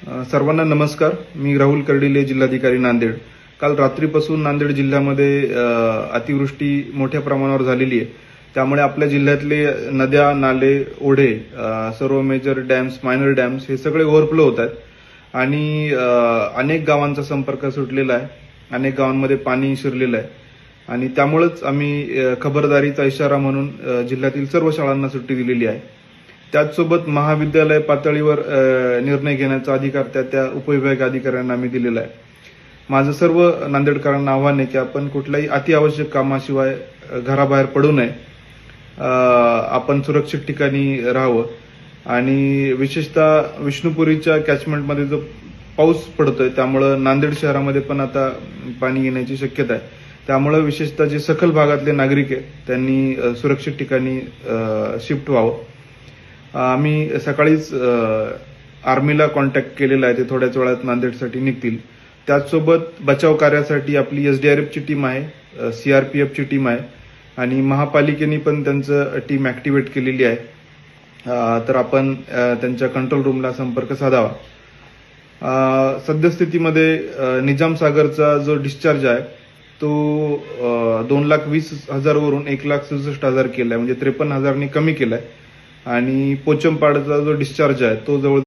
सर्वांना नमस्कार. मी राहुल कर्डिले, जिल्हाधिकारी नांदेड. काल रात्रीपासून नांदेड जिल्ह्यामध्ये अतिवृष्टी मोठ्या प्रमाणावर झालेली आहे. त्यामुळे आपल्या जिल्ह्यातले नद्या, नाले, ओढे, सर्व मेजर डॅम्स, मायनर डॅम्स हे सगळे ओव्हरफ्लो होत आहेत आणि अनेक गावांचा संपर्क सुटलेला आहे. अनेक गावांमध्ये पाणी शिरलेलं आहे आणि त्यामुळेच आम्ही खबरदारीचा इशारा म्हणून जिल्ह्यातील सर्व शाळांना सुट्टी दिलेली आहे. त्याचसोबत महाविद्यालय पातळीवर निर्णय घेण्याचा अधिकार त्या उपविभागीय अधिकाऱ्यांना आम्ही दिलेला आहे. माझं सर्व नांदेडकरांना आव्हान आहे की आपण कुठल्याही अतिआवश्यक कामाशिवाय घराबाहेर पडू नये. आपण सुरक्षित ठिकाणी राहावं आणि विशेषतः विष्णुपुरीच्या कॅचमेंटमध्ये जो पाऊस पडतोय त्यामुळे नांदेड शहरामध्ये पण आता पाणी येण्याची शक्यता आहे. त्यामुळे विशेषतः जे सखल भागातले नागरिक आहेत त्यांनी सुरक्षित ठिकाणी शिफ्ट व्हावं. आम्ही सकाळीच आर्मीला कॉन्टॅक्ट केलेला आहे. ते थोड्याच वेळात नांदेडसाठी निघतील. त्याचसोबत बचाव कार्यासाठी आपली एसडीआरएफची टीम आहे, सीआरपीएफची टीम आहे आणि महापालिकेने पण त्यांचं टीम ऍक्टिव्हेट केलेली आहे. तर आपण त्यांच्या कंट्रोल रूमला संपर्क साधावा. सद्यस्थितीमध्ये निजामसागरचा जो डिस्चार्ज आहे तो 2,20,000 वरून 1,67,000 केलाय, म्हणजे 53,000 कमी केलाय आणि पोचमपाडचा जो डिस्चार्ज आहे तो जवळ